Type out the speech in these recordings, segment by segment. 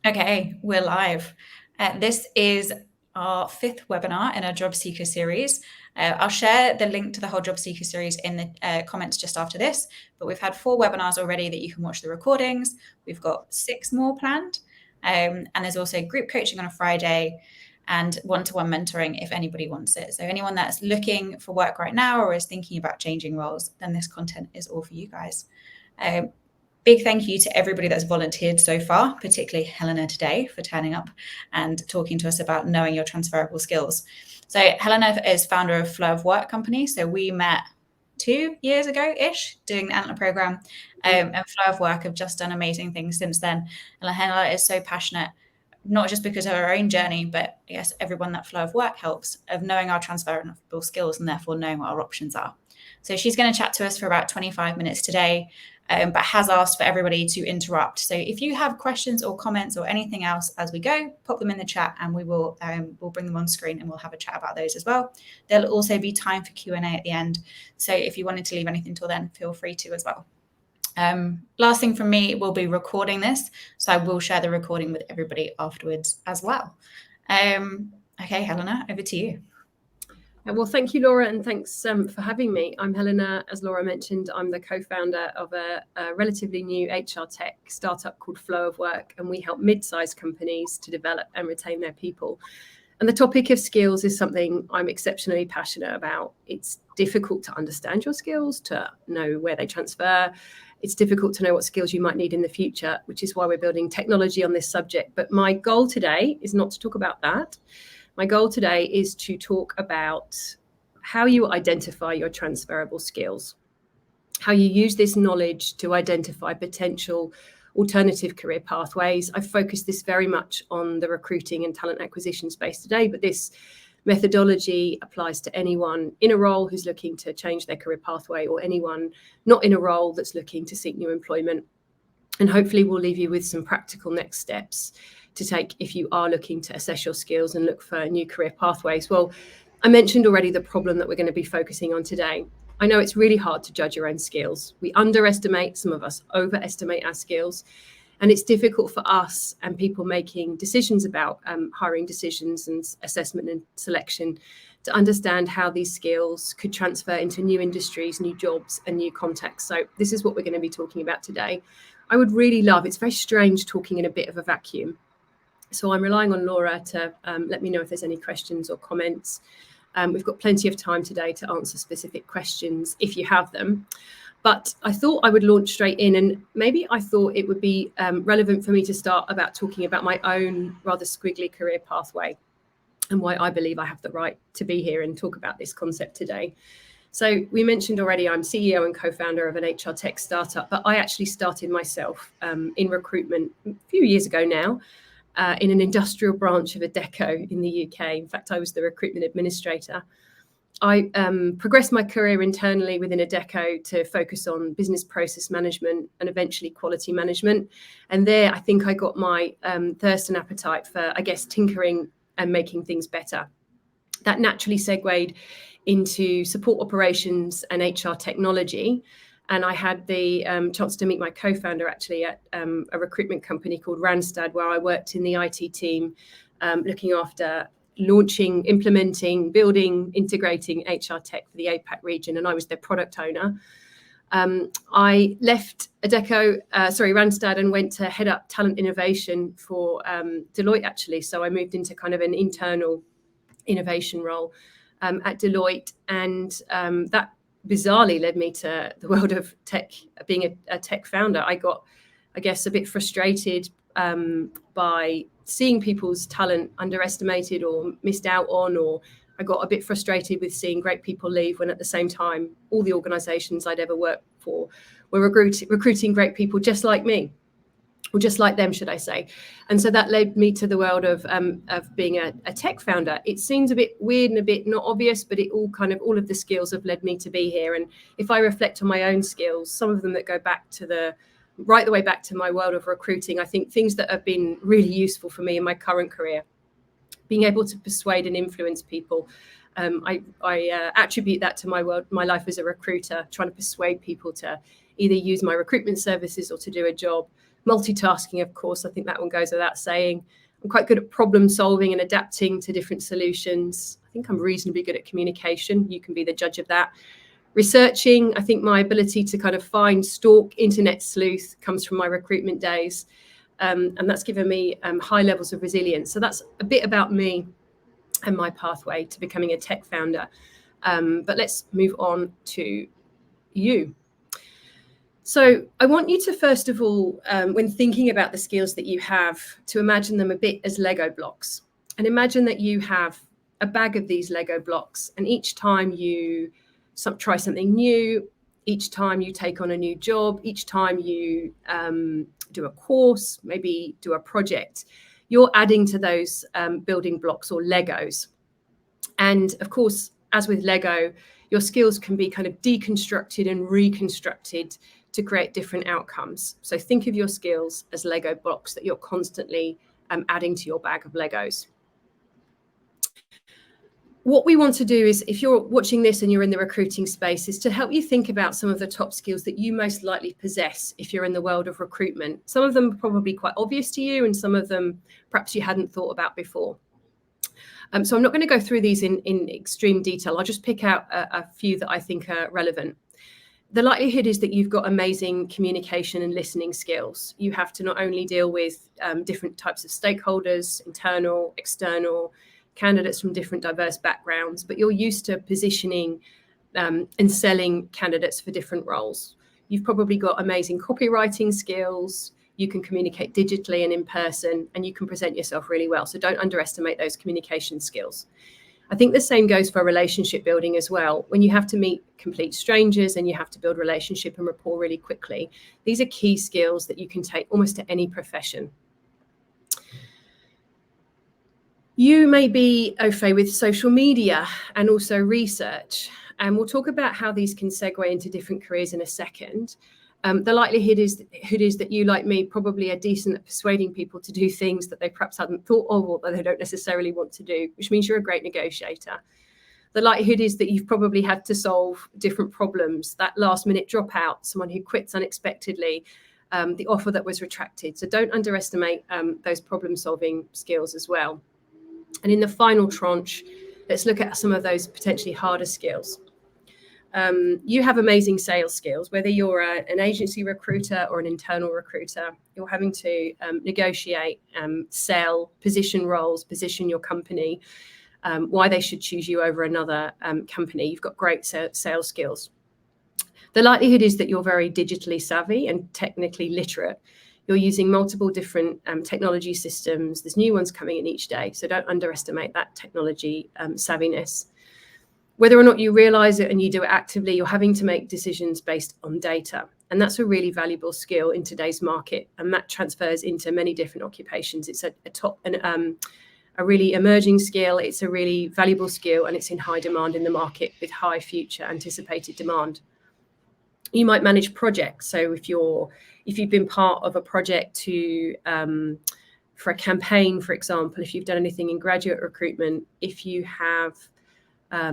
Okay, we're live. This is our fifth webinar in our Job Seeker series. I'll share the link to the whole Job Seeker series in the comments just after this, but we've had 4 webinars already that you can watch the recordings. We've got 6 more planned, and there's also group coaching on a Friday and one-to-one mentoring if anybody wants it. So anyone that's looking for work right now or is thinking about changing roles, then this content is all for you guys. Big thank you to everybody that's volunteered so far, particularly Helena today for turning up and talking to us about knowing your transferable skills. So Helena is founder of Flow of Work company. So we met 2 years ago-ish doing the Antler program, and Flow of Work have just done amazing things since then. And Helena is so passionate, not just because of her own journey, but I guess everyone that Flow of Work helps, of knowing our transferable skills and therefore knowing what our options are. So she's going to chat to us for about 25 minutes today, but has asked for everybody to interrupt. So if you have questions or comments or anything else as we go, pop them in the chat and we will we'll bring them on screen and we'll have a chat about those as well. There'll also be time for Q&A at the end. So if you wanted to leave anything till then, feel free to as well. Last thing from me, we'll be recording this, so I will share the recording with everybody afterwards as well. Okay, Helena, over to you. Well, thank you, Laura, and thanks for having me. I'm Helena. As Laura mentioned, I'm the co-founder of a relatively new HR tech startup called Flow of Work, and we help mid-sized companies to develop and retain their people. And the topic of skills is something I'm exceptionally passionate about. It's difficult to understand your skills, to know where they transfer. It's difficult to know what skills you might need in the future, which is why we're building technology on this subject. But my goal today is not to talk about that. My goal today is to talk about how you identify your transferable skills, how you use this knowledge to identify potential alternative career pathways. I've focused this very much on the recruiting and talent acquisition space today, but this methodology applies to anyone in a role who's looking to change their career pathway or anyone not in a role that's looking to seek new employment. And hopefully we'll leave you with some practical next steps to take if you are looking to assess your skills and look for new career pathways. Well, I mentioned already the problem that we're going to be focusing on today. I know it's really hard to judge your own skills. We underestimate, some of us overestimate our skills. And it's difficult for us and people making decisions about hiring decisions and assessment and selection to understand how these skills could transfer into new industries, new jobs, and new contexts. So this is what we're going to be talking about today. I would really love, it's very strange talking in a bit of a vacuum. So I'm relying on Laura to let me know if there's any questions or comments. We've got plenty of time today to answer specific questions if you have them. But I thought I would launch straight in, and maybe I thought it would be relevant for me to start about talking about my own rather squiggly career pathway and why I believe I have the right to be here and talk about this concept today. So we mentioned already I'm CEO and co-founder of an HR tech startup, but I actually started myself in recruitment a few years ago now in an industrial branch of Adecco in the UK. In fact, I was the recruitment administrator. I progressed my career internally within Adecco to focus on business process management and eventually quality management. And there, I think I got my thirst and appetite for, I guess, tinkering and making things better. That naturally segued into support operations and HR technology. And I had the chance to meet my co-founder actually at a recruitment company called Randstad, where I worked in the IT team, looking after launching, implementing, building, integrating HR tech for the APAC region, and I was their product owner. I left Randstad, and went to head up talent innovation for Deloitte actually. So I moved into kind of an internal innovation role at Deloitte, and that bizarrely led me to the world of tech, being a tech founder. I got, I guess, a bit frustrated by seeing people's talent underestimated or missed out on, or I got a bit frustrated with seeing great people leave when at the same time all the organizations I'd ever worked for were recruiting great people just like me, or just like them, should I say. And so that led me to the world of being a tech founder. It seems a bit weird and a bit not obvious, but all of the skills have led me to be here. And if I reflect on my own skills, some of them that go back to right the way back to my world of recruiting, I think things that have been really useful for me in my current career, being able to persuade and influence people. I attribute that to my life as a recruiter, trying to persuade people to either use my recruitment services or to do a job Multitasking, of course, I think that one goes without saying. I'm quite good at problem solving and adapting to different solutions. I think I'm reasonably good at communication. You can be the judge of that. Researching, I think my ability to kind of stalk internet sleuth comes from my recruitment days. And that's given me high levels of resilience. So that's a bit about me and my pathway to becoming a tech founder. But let's move on to you. So I want you to, first of all, when thinking about the skills that you have, to imagine them a bit as Lego blocks. And imagine that you have a bag of these Lego blocks, and each time you try something new, each time you take on a new job, each time you do a course, maybe do a project, you're adding to those building blocks or Legos. And of course, as with Lego, your skills can be kind of deconstructed and reconstructed to create different outcomes. So think of your skills as Lego blocks that you're constantly adding to your bag of Legos. What we want to do is, if you're watching this and you're in the recruiting space, is to help you think about some of the top skills that you most likely possess if you're in the world of recruitment. Some of them are probably quite obvious to you, and some of them perhaps you hadn't thought about before. So I'm not going to go through these in extreme detail. I'll just pick out a few that I think are relevant. The likelihood is that you've got amazing communication and listening skills. You have to not only deal with different types of stakeholders, internal, external, candidates from different diverse backgrounds, but you're used to positioning and selling candidates for different roles. You've probably got amazing copywriting skills. You can communicate digitally and in person, and you can present yourself really well. So don't underestimate those communication skills. I think the same goes for relationship building as well. When you have to meet complete strangers and you have to build relationship and rapport really quickly, these are key skills that you can take almost to any profession. You may be au fait with social media and also research, and we'll talk about how these can segue into different careers in a second. The likelihood is that you, like me, probably are decent at persuading people to do things that they perhaps hadn't thought of or that they don't necessarily want to do, which means you're a great negotiator. The likelihood is that you've probably had to solve different problems, that last minute dropout, someone who quits unexpectedly, the offer that was retracted. So don't underestimate those problem solving skills as well. And in the final tranche, let's look at some of those potentially harder skills. You have amazing sales skills, whether you're an agency recruiter or an internal recruiter. You're having to negotiate, sell, position roles, position your company, why they should choose you over another company. You've got great sales skills. The likelihood is that you're very digitally savvy and technically literate. You're using multiple different technology systems. There's new ones coming in each day, so don't underestimate that technology savviness. Whether or not you realize it and you do it actively, you're having to make decisions based on data. And that's a really valuable skill in today's market. And that transfers into many different occupations. It's a really emerging skill. It's a really valuable skill, and it's in high demand in the market with high future anticipated demand. You might manage projects. So if you've been part of a project for a campaign, for example, if you've done anything in graduate recruitment, if you have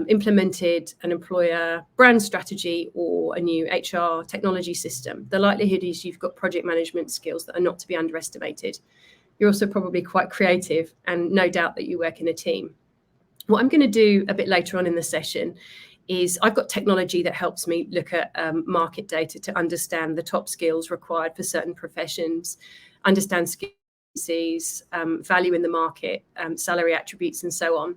implemented an employer brand strategy or a new HR technology system, the likelihood is you've got project management skills that are not to be underestimated. You're also probably quite creative, and no doubt that you work in a team. What I'm going to do a bit later on in the session is I've got technology that helps me look at market data to understand the top skills required for certain professions, understand skills, value in the market, salary attributes, and so on.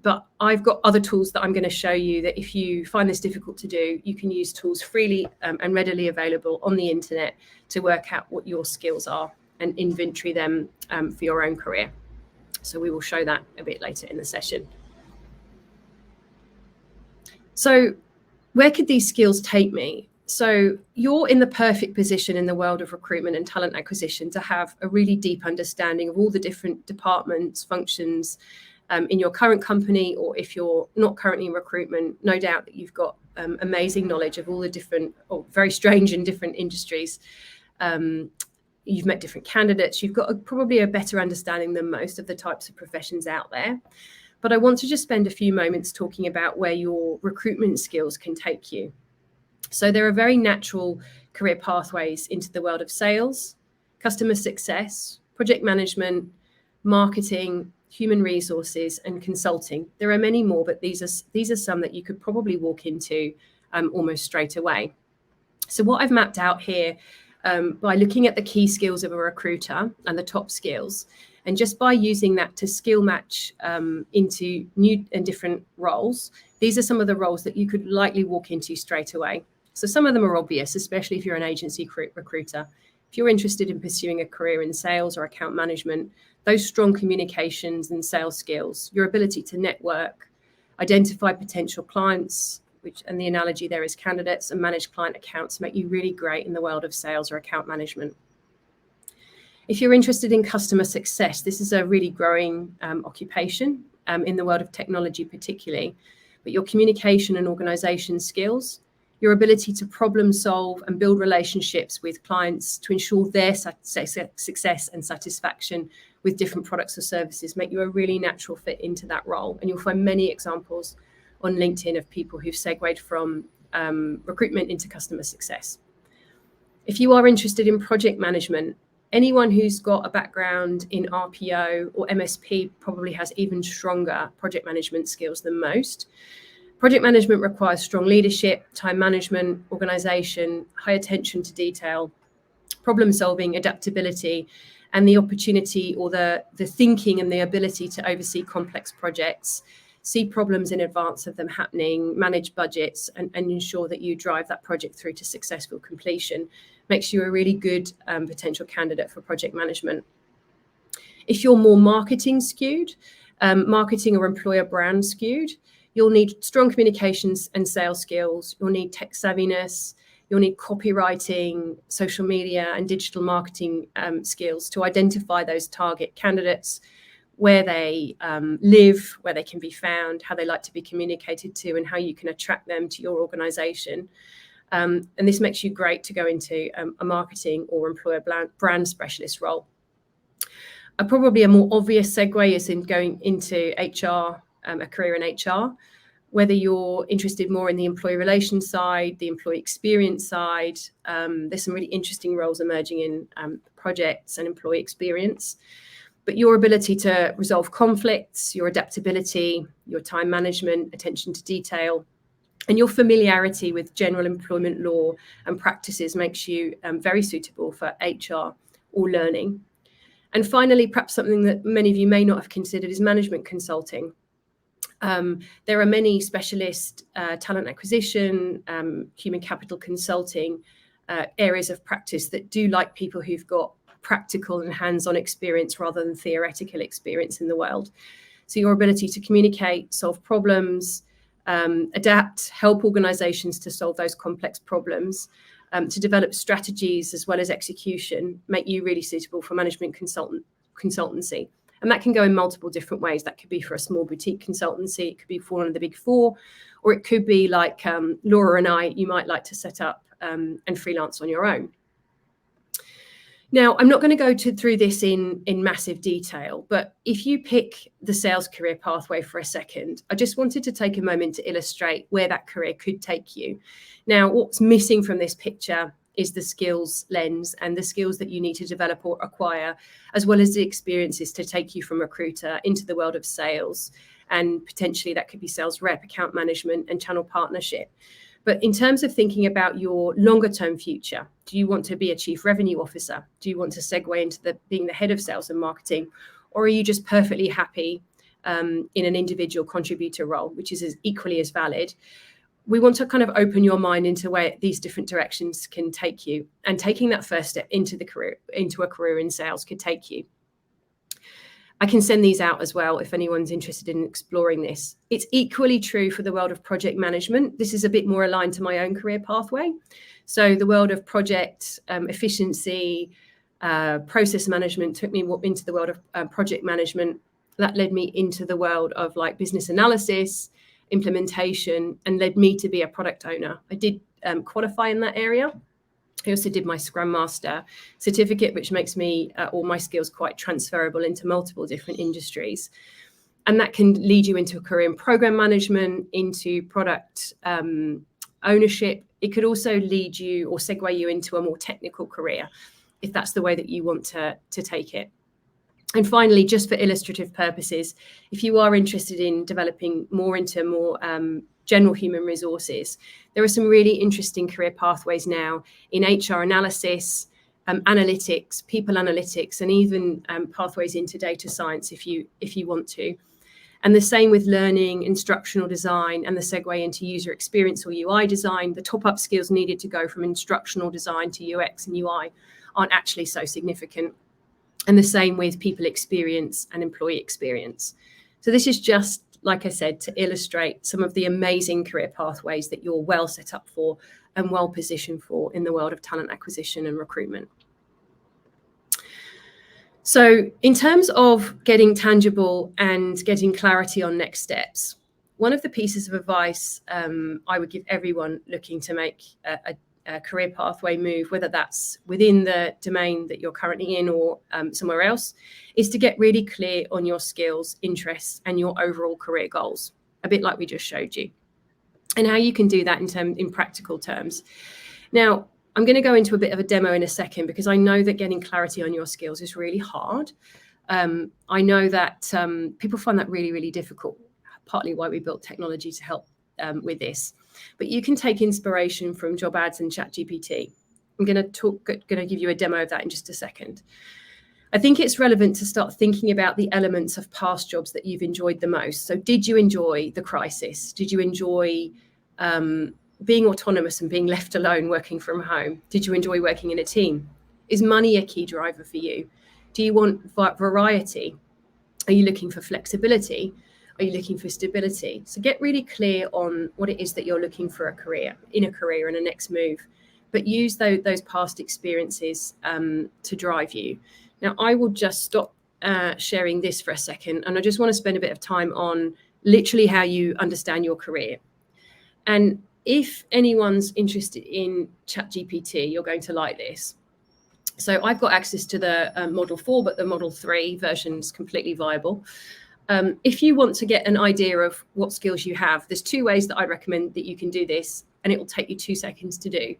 But I've got other tools that I'm going to show you that if you find this difficult to do, you can use tools freely and readily available on the internet to work out what your skills are and inventory them for your own career. So we will show that a bit later in the session. So where could these skills take me? So you're in the perfect position in the world of recruitment and talent acquisition to have a really deep understanding of all the different departments, functions, in your current company, or if you're not currently in recruitment, no doubt that you've got amazing knowledge of all the different, or very strange and different industries. You've met different candidates. You've got probably a better understanding than most of the types of professions out there. But I want to just spend a few moments talking about where your recruitment skills can take you. So there are very natural career pathways into the world of sales, customer success, project management, marketing, human resources, and consulting. There are many more, but these are some that you could probably walk into almost straight away. So what I've mapped out here, by looking at the key skills of a recruiter and the top skills, and just by using that to skill match into new and different roles, these are some of the roles that you could likely walk into straight away. So some of them are obvious, especially if you're an agency recruiter. If you're interested in pursuing a career in sales or account management, those strong communications and sales skills, your ability to network, identify potential clients, and the analogy there is candidates, and manage client accounts, make you really great in the world of sales or account management. If you're interested in customer success, this is a really growing occupation in the world of technology particularly, but your communication and organization skills, your ability to problem solve and build relationships with clients to ensure their success and satisfaction with different products or services make you a really natural fit into that role. And you'll find many examples on LinkedIn of people who've segued from recruitment into customer success. If you are interested in project management, anyone who's got a background in RPO or MSP probably has even stronger project management skills than most. Project management requires strong leadership, time management, organization, high attention to detail, problem solving, adaptability, and the opportunity or the thinking and the ability to oversee complex projects, see problems in advance of them happening, manage budgets, and ensure that you drive that project through to successful completion makes you a really good potential candidate for project management. If you're more marketing skewed, marketing or employer brand skewed, you'll need strong communications and sales skills. You'll need tech savviness. You'll need copywriting, social media, and digital marketing skills to identify those target candidates, where they live, where they can be found, how they like to be communicated to, and how you can attract them to your organization. And this makes you great to go into a marketing or employer brand specialist role. Probably a more obvious segue is in going into HR, a career in HR, whether you're interested more in the employee relations side, the employee experience side. There's some really interesting roles emerging in projects and employee experience. But your ability to resolve conflicts, your adaptability, your time management, attention to detail, and your familiarity with general employment law and practices makes you very suitable for HR or learning. And finally, perhaps something that many of you may not have considered is management consulting. There are many specialist talent acquisition, human capital consulting areas of practice that do like people who've got practical and hands-on experience rather than theoretical experience in the world. So your ability to communicate, solve problems, adapt, help organizations to solve those complex problems, to develop strategies as well as execution, make you really suitable for management consultancy. And that can go in multiple different ways. That could be for a small boutique consultancy, it could be for one of the big four, or it could be like Laura and I, you might like to set up and freelance on your own. Now, I'm not going to go through this in massive detail, but if you pick the sales career pathway for a second, I just wanted to take a moment to illustrate where that career could take you. Now, what's missing from this picture is the skills lens and the skills that you need to develop or acquire, as well as the experiences to take you from recruiter into the world of sales. And potentially that could be sales rep, account management, and channel partnership. But in terms of thinking about your longer term future, do you want to be a chief revenue officer? Do you want to segue into being the head of sales and marketing? Or are you just perfectly happy in an individual contributor role, which is equally as valid? We want to kind of open your mind into where these different directions can take you. And taking that first step into a career in sales could take you. I can send these out as well if anyone's interested in exploring this. It's equally true for the world of project management. This is a bit more aligned to my own career pathway. So the world of project efficiency, process management took me into the world of project management. That led me into the world of like business analysis, implementation, and led me to be a product owner. I did qualify in that area. I also did my Scrum Master certificate, which makes me all my skills quite transferable into multiple different industries. And that can lead you into a career in program management, into product ownership. It could also lead you or segue you into a more technical career. if that's the way that you want to take it. And finally, just for illustrative purposes, if you are interested in developing more into more general human resources, there are some really interesting career pathways now in HR analysis, analytics, people analytics, and even pathways into data science if you want to. And the same with learning, instructional design, and the segue into user experience or UI design. The top-up skills needed to go from instructional design to UX and UI aren't actually so significant. And the same with people experience and employee experience. So this is just, like I said, to illustrate some of the amazing career pathways that you're well set up for and well positioned for in the world of talent acquisition and recruitment. So in terms of getting tangible and getting clarity on next steps, one of the pieces of advice I would give everyone looking to make a career pathway move, whether that's within the domain that you're currently in or somewhere else, is to get really clear on your skills, interests, and your overall career goals, a bit like we just showed you, and how you can do that in practical terms. Now, I'm going to go into a bit of a demo in a second, because I know that getting clarity on your skills is really hard. I know that people find that really, really difficult, partly why we built technology to help with this. But you can take inspiration from job ads and ChatGPT. I'm going to give you a demo of that in just a second. I think it's relevant to start thinking about the elements of past jobs that you've enjoyed the most. So did you enjoy the crisis? Did you enjoy being autonomous and being left alone working from home? Did you enjoy working in a team? Is money a key driver for you? Do you want variety? Are you looking for flexibility? Are you looking for stability? So get really clear on what it is that you're looking for in a career and a next move, but use those past experiences to drive you. Now, I will just stop sharing this for a second, and I just want to spend a bit of time on literally how you understand your career. And if anyone's interested in ChatGPT, you're going to like this. So I've got access to the Model 4, but the Model 3 version is completely viable. If you want to get an idea of what skills you have, there's two ways that I recommend that you can do this, and it will take you 2 seconds to do.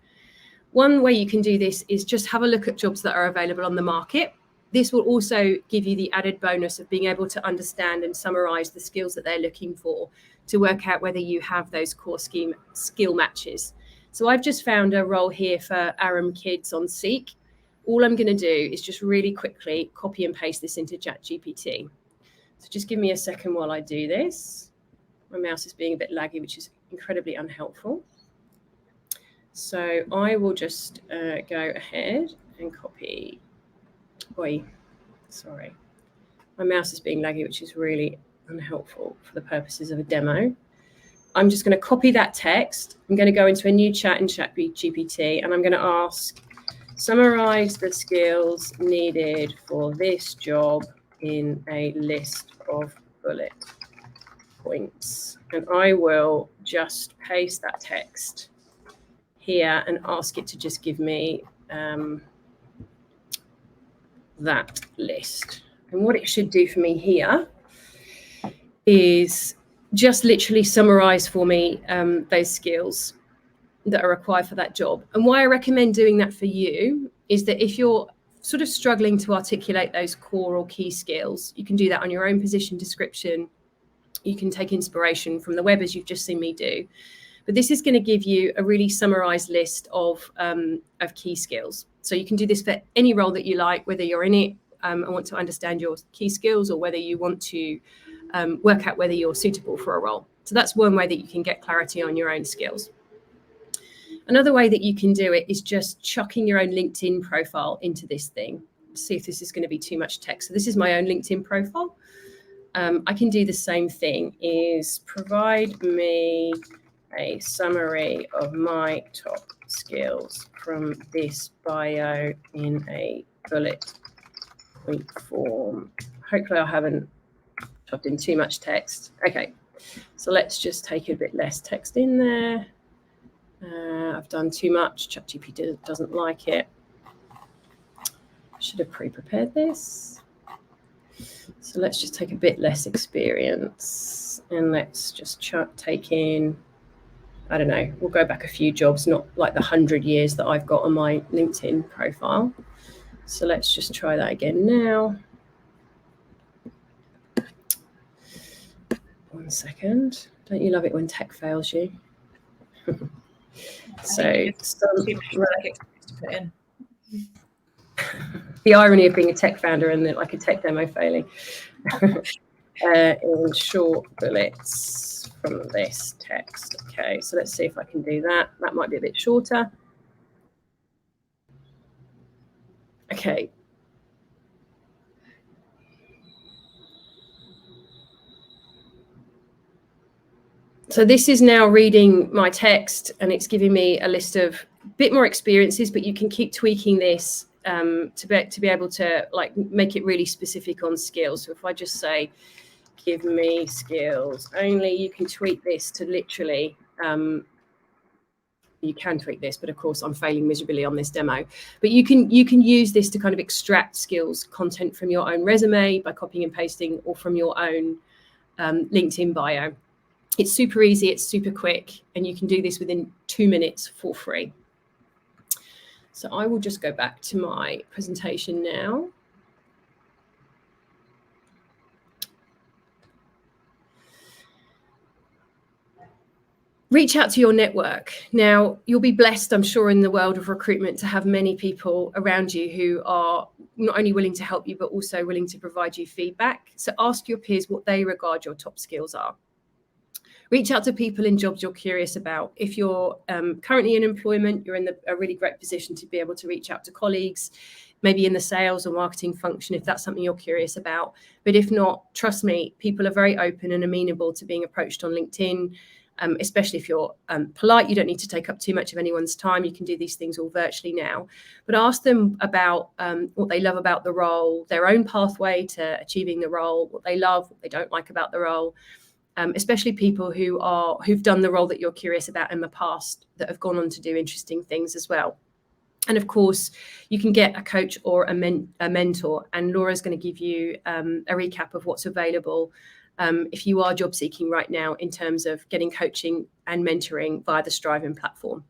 One way you can do this is just have a look at jobs that are available on the market. This will also give you the added bonus of being able to understand and summarize the skills that they're looking for to work out whether you have those core skill matches. So I've just found a role here for Aram Kids on Seek. All I'm going to do is just really quickly copy and paste this into ChatGPT. So just give me a second while I do this. My mouse is being a bit laggy, which is incredibly unhelpful. So I will just go ahead and copy. Sorry. My mouse is being laggy, which is really unhelpful for the purposes of a demo. I'm just going to copy that text. I'm going to go into a new chat in ChatGPT, and I'm going to ask, summarize the skills needed for this job in a list of bullet points. And I will just paste that text here and ask it to just give me that list. And what it should do for me here is just literally summarize for me those skills that are required for that job. And why I recommend doing that for you is that if you're sort of struggling to articulate those core or key skills, you can do that on your own position description. You can take inspiration from the web, as you've just seen me do. But this is going to give you a really summarized list of key skills. So you can do this for any role that you like, whether you're in it and want to understand your key skills, or whether you want to work out whether you're suitable for a role. So that's one way that you can get clarity on your own skills. Another way that you can do it is just chucking your own LinkedIn profile into this thing. See if this is going to be too much text. So this is my own LinkedIn profile. I can do the same thing, is provide me a summary of my top skills from this bio in a bullet point form. Hopefully I haven't chopped in too much text. Okay, so let's just take a bit less text in there. I've done too much. ChatGPT doesn't like it. Should have pre-prepared this. So let's just take a bit less experience, and let's just take in, I don't know, we'll go back a few jobs, not like the 100 years that I've got on my LinkedIn profile. So let's just try that again now. 1 second. Don't you love it when tech fails you? So too much work experience to put in. The irony of being a tech founder and like a tech demo failing. In short bullets from this text. Okay, so let's see if I can do that. That might be a bit shorter. Okay. So this is now reading my text, and it's giving me a list of a bit more experiences, but you can keep tweaking this to be able to like make it really specific on skills. So if I just say, give me skills only, you can tweak this to literally, you can tweak this, but of course I'm failing miserably on this demo. But you can use this to kind of extract skills content from your own resume by copying and pasting, or from your own LinkedIn bio. It's super easy, it's super quick, and you can do this within 2 minutes for free. So I will just go back to my presentation now. Reach out to your network. Now, you'll be blessed, I'm sure, in the world of recruitment to have many people around you who are not only willing to help you, but also willing to provide you feedback. So ask your peers what they regard your top skills are. Reach out to people in jobs you're curious about. If you're currently in employment, you're in a really great position to be able to reach out to colleagues, maybe in the sales or marketing function, if that's something you're curious about. But if not, trust me, people are very open and amenable to being approached on LinkedIn, especially if you're polite. You don't need to take up too much of anyone's time. You can do these things all virtually now. But ask them about what they love about the role, their own pathway to achieving the role, what they love, what they don't like about the role. Especially people who've done the role that you're curious about in the past, that have gone on to do interesting things as well. And of course, you can get a coach or a mentor, and Laura's going to give you a recap of what's available if you are job seeking right now in terms of getting coaching and mentoring via the Striving platform.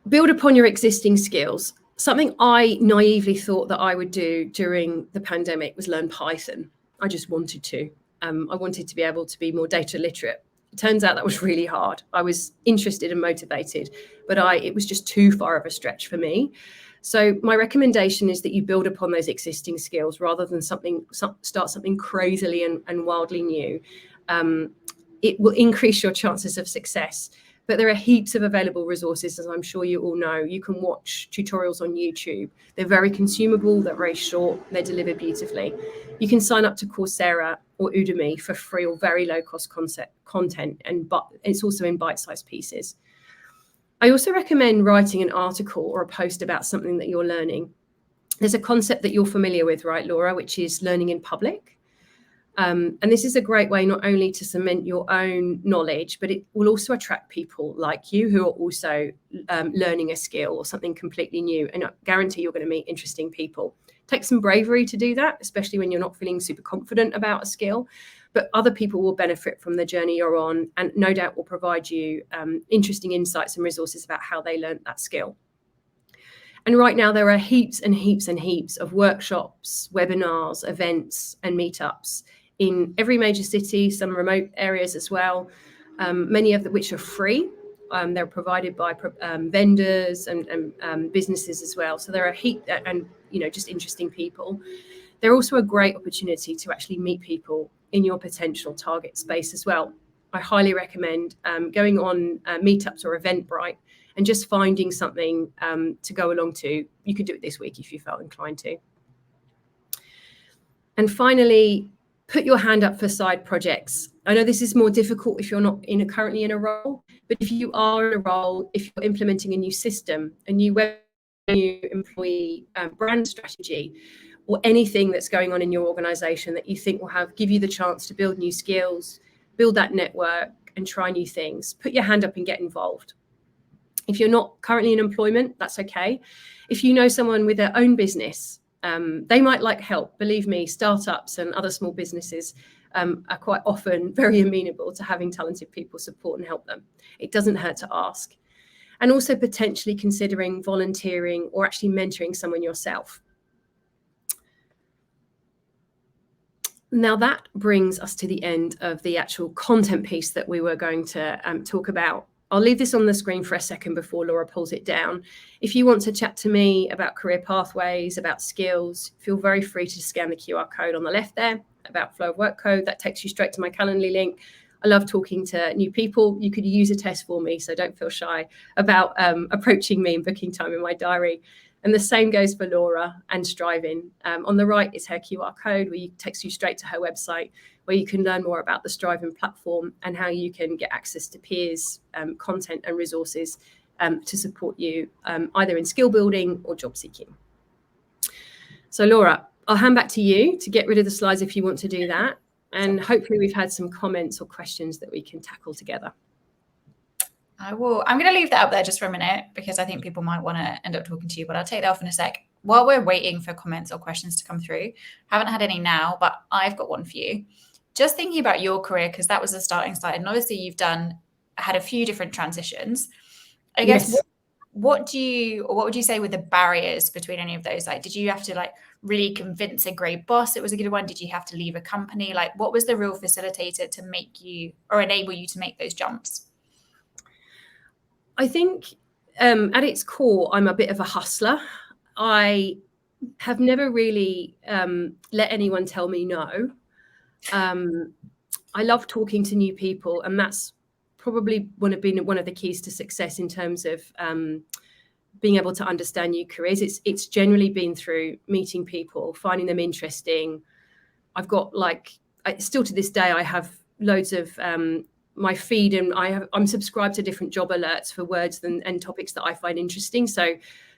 Build upon your existing skills. Something I naively thought that I would do during the pandemic was learn Python. I just wanted to. I wanted to be able to be more data literate. It turns out that was really hard. I was interested and motivated, but it was just too far of a stretch for me. So my recommendation is that you build upon those existing skills rather than start something crazily and wildly new. It will increase your chances of success. But there are heaps of available resources, as I'm sure you all know. You can watch tutorials on YouTube. They're very consumable, they're very short, they're delivered beautifully. You can sign up to Coursera or Udemy for free or very low cost content, but it's also in bite-sized pieces. I also recommend writing an article or a post about something that you're learning. There's a concept that you're familiar with, right, Laura, which is learning in public. And this is a great way not only to cement your own knowledge, but it will also attract people like you who are also learning a skill or something completely new. And I guarantee you're going to meet interesting people. Take some bravery to do that, especially when you're not feeling super confident about a skill. But other people will benefit from the journey you're on, and no doubt will provide you interesting insights and resources about how they learned that skill. And right now, there are heaps and heaps and heaps of workshops, webinars, events, and meetups in every major city, some remote areas as well, many of which are free. They're provided by vendors and businesses as well. So there are and just interesting people. They're also a great opportunity to actually meet people in your potential target space as well. I highly recommend going on meetups or Eventbrite and just finding something to go along to. You could do it this week if you felt inclined to. And finally, put your hand up for side projects. I know this is more difficult if you're not currently in a role, but if you are in a role, if you're implementing a new system, a new employee brand strategy, or anything that's going on in your organization that you think will give you the chance to build new skills, build that network, and try new things, put your hand up and get involved. If you're not currently in employment, that's okay. If you know someone with their own business, they might like help. Believe me, startups and other small businesses are quite often very amenable to having talented people support and help them. It doesn't hurt to ask. and also potentially considering volunteering or actually mentoring someone yourself. Now that brings us to the end of the actual content piece that we were going to talk about. I'll leave this on the screen for a second before Laura pulls it down. If you want to chat to me about career pathways, about skills, feel very free to scan the QR code on the left there, about Flow of Work code. That takes you straight to my Calendly link. I love talking to new people. You could use a test for me, so don't feel shy about approaching me and booking time in my diary. And the same goes for Laura and Striving. On the right is her QR code, where takes you straight to her website, where you can learn more about the Striving platform and how you can get access to peers, content and resources to support you either in skill building or job seeking. So Laura, I'll hand back to you to get rid of the slides if you want to do that. And hopefully we've had some comments or questions that we can tackle together. I will. I'm going to leave that up there just for a minute because I think people might want to end up talking to you, but I'll take that off in a sec. While we're waiting for comments or questions to come through, haven't had any now, but I've got one for you. Just thinking about your career, because that was the starting slide, and obviously you've had a few different transitions. I guess Yes. what would you say were the barriers between any of those? Like, did you have to really convince a great boss it was a good one? Did you have to leave a company? What was the real facilitator to make you or enable you to make those jumps? I think at its core, I'm a bit of a hustler. I have never really let anyone tell me no. I love talking to new people, and that's probably been one of the keys to success in terms of being able to understand new careers. It's generally been through meeting people, finding them interesting. I've got still to this day, I have loads of my feed, and I'm subscribed to different job alerts for words and topics that I find interesting. So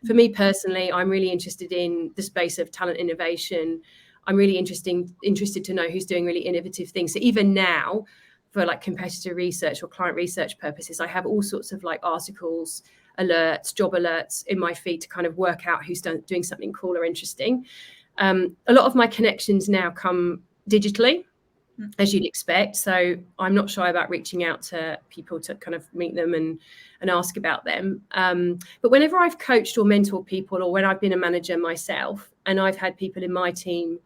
for me personally, I'm really interested in the space of talent innovation. I'm really interested to know who's doing really innovative things. So even now, for competitor research or client research purposes, I have all sorts of articles, alerts, job alerts in my feed to kind of work out who's doing something cool or interesting. A lot of my connections now come digitally, as you'd expect. So I'm not shy about reaching out to people to kind of meet them and ask about them. But whenever I've coached or mentored people, or when I've been a manager myself, and I've had people in my team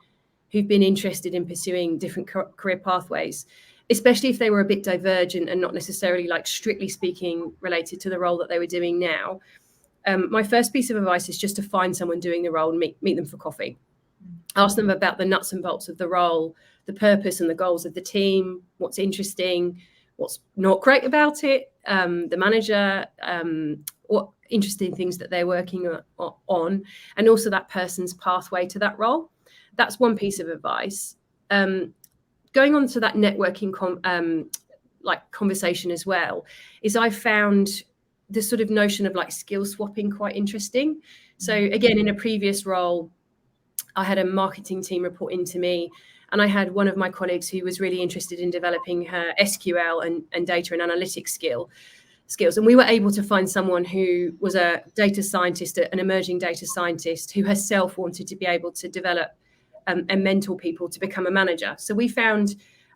who've been interested in pursuing different career pathways, especially if they were a bit divergent and not necessarily strictly speaking related to the role that they were doing now, my first piece of advice is just to find someone doing the role and meet them for coffee. Ask them about the nuts and bolts of the role, the purpose and the goals of the team, what's interesting, what's not great about it, the manager, what interesting things that they're working on, and also that person's pathway to that role. That's one piece of advice. Going on to that networking conversation as well, is I found this sort of notion of skill swapping quite interesting. So again, in a previous role, I had a marketing team report into me, and I had one of my colleagues who was really interested in developing her SQL and data and analytics skills. And we were able to find someone who was a data scientist, an emerging data scientist, who herself wanted to be able to develop and mentor people to become a manager. So we found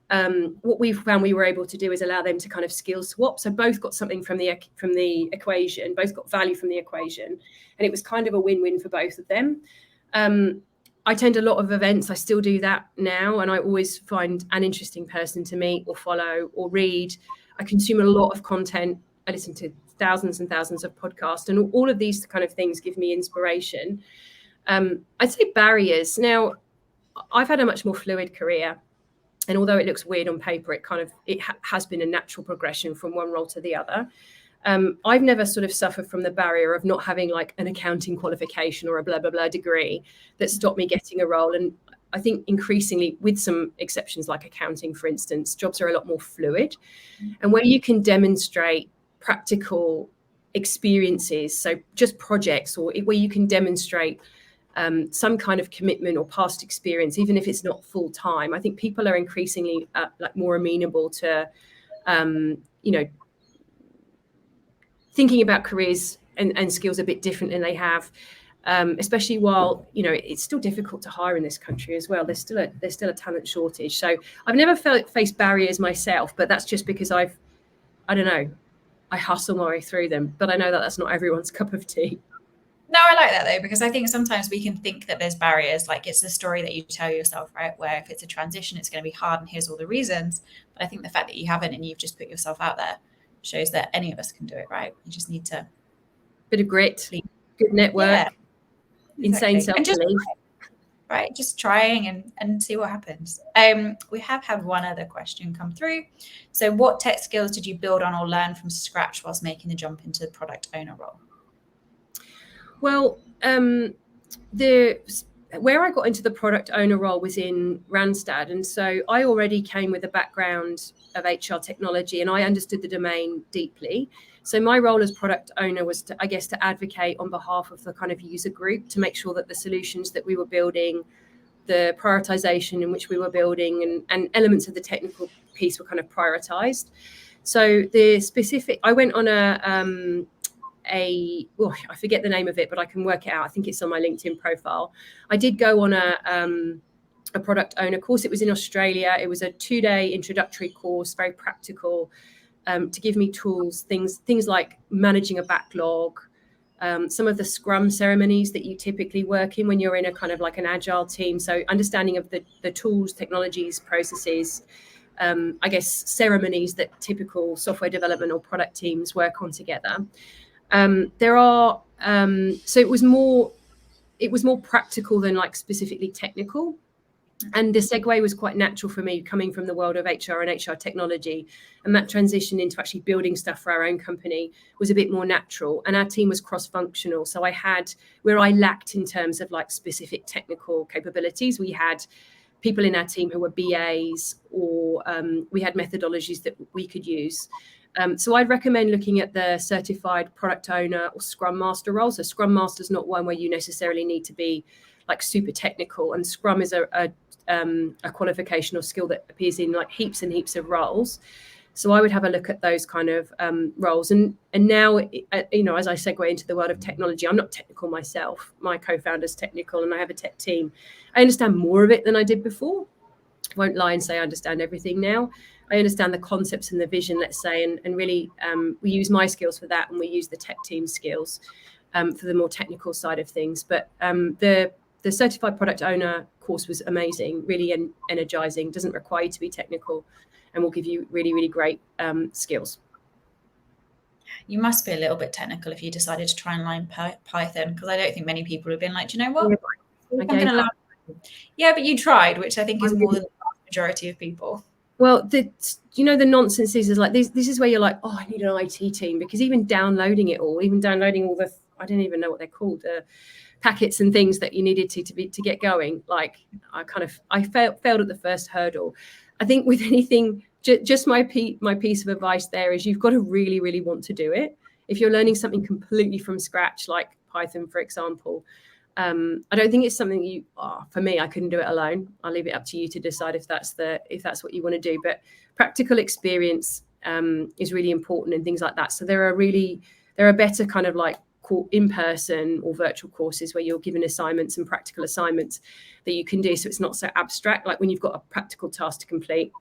we were able to do is allow them to kind of skill swap. So both got something from the equation, both got value from the equation, and it was kind of a win-win for both of them. I attend a lot of events. I still do that now, and I always find an interesting person to meet or follow or read. I consume a lot of content. I listen to thousands and thousands of podcasts, and all of these kind of things give me inspiration. I'd say barriers. Now, I've had a much more fluid career, and although it looks weird on paper, it has been a natural progression from one role to the other. I've never sort of suffered from the barrier of not having an accounting qualification or a blah, blah, blah degree that stopped me getting a role. And I think increasingly, with some exceptions like accounting, for instance, jobs are a lot more fluid. And where you can demonstrate practical experiences, so just projects, or where you can demonstrate some kind of commitment or past experience, even if it's not full time, I think people are increasingly more amenable to, thinking about careers and skills a bit different than they have, especially while it's still difficult to hire in this country as well. There's still a talent shortage. So I've never faced barriers myself, but that's just because I don't know, I hustle my way through them. But I know that that's not everyone's cup of tea. No, I like that though, because I think sometimes we can think that there's barriers, like it's the story that you tell yourself, right? Where if it's a transition, it's going to be hard and here's all the reasons. But I think the fact that you haven't and you've just put yourself out there shows that any of us can do it, right? You just need to. Bit of grit, good network, Yeah, insane exactly. self-belief. Right, just trying and see what happens. We have had one other question come through. So what tech skills did you build on or learn from scratch whilst making the jump into the product owner role? Well, where I got into the product owner role was in Randstad. And so I already came with a background of HR technology and I understood the domain deeply. So my role as product owner was to, I guess, to advocate on behalf of the kind of user group to make sure that the solutions that we were building, the prioritization in which we were building and elements of the technical piece were kind of prioritized. So I went on I forget the name of it, but I can work it out. I think it's on my LinkedIn profile. I did go on a product owner course. It was in Australia. It was a 2-day introductory course, very practical, to give me tools, things like managing a backlog, some of the Scrum ceremonies that you typically work in when you're in a kind of like an agile team. So understanding of the tools, technologies, processes, I guess ceremonies that typical software development or product teams work on together. So it was more practical than like specifically technical. And the segue was quite natural for me coming from the world of HR and HR technology. And that transition into actually building stuff for our own company was a bit more natural. And our team was cross-functional. So I had, where I lacked in terms of like specific technical capabilities, we had people in our team who were BAs or we had methodologies that we could use. So I'd recommend looking at the certified product owner or Scrum Master role. So Scrum Master is not one where you necessarily need to be like super technical, and Scrum is a qualification or skill that appears in like heaps and heaps of roles. So I would have a look at those kind of roles. And now, as I segue into the world of technology, I'm not technical myself. My co-founder's technical and I have a tech team. I understand more of it than I did before. I won't lie and say I understand everything now. I understand the concepts and the vision, let's say, and really we use my skills for that and we use the tech team skills for the more technical side of things. But the certified product owner course was amazing, really energizing, doesn't require you to be technical and will give you really, really great skills. You must be a little bit technical if you decided to try and learn Python, because I don't think many people have been like, do you know what? Yeah, I'm going to learn. Yeah, but you tried, which I think is more than the majority of people. Well, the nonsense is like this is where you're like, oh, I need an IT team, because even downloading all the, I don't even know what they're called, packets and things that you needed to get going. Like I failed at the first hurdle. I think with anything, just my piece of advice there is you've got to really, really want to do it. If you're learning something completely from scratch, like Python, for example, I don't think it's something for me, I couldn't do it alone. I'll leave it up to you to decide if that's what you want to do. But practical experience is really important and things like that. So there are better kind of like in-person or virtual courses where you're given assignments and practical assignments that you can do. So it's not so abstract. Like when you've got a practical task to complete,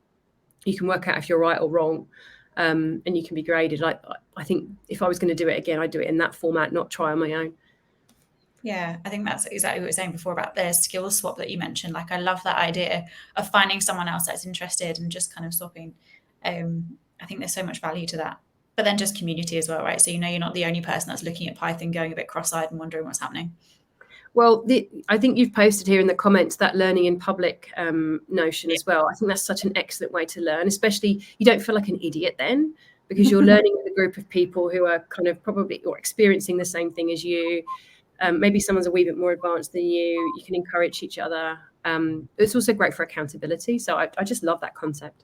you can work out if you're right or wrong. And you can be graded. I think if I was going to do it again, I'd do it in that format, not try on my own. Yeah, I think that's exactly what we were saying before about the skill swap that you mentioned. Like, I love that idea of finding someone else that's interested and just kind of swapping. I think there's so much value to that. But then just community as well, right? So, you're not the only person that's looking at Python going a bit cross-eyed and wondering what's happening. Well, I think you've posted here in the comments that learning in public notion as well. I think that's such an excellent way to learn, especially you don't feel like an idiot then, because you're learning with a group of people who are kind of probably or experiencing the same thing as you. Maybe someone's a wee bit more advanced than you. You can encourage each other. It's also great for accountability. So I just love that concept.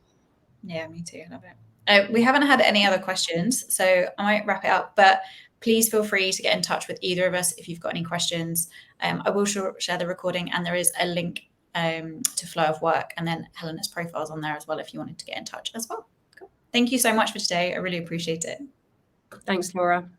Yeah, me too. I love it. We haven't had any other questions, so I might wrap it up. But please feel free to get in touch with either of us if you've got any questions. I will share the recording, and there is a link to Flow of Work, and then Helena's profile's on there as well if you wanted to get in touch as well. Cool. Thank you so much for today. I really appreciate it. Thanks, Laura.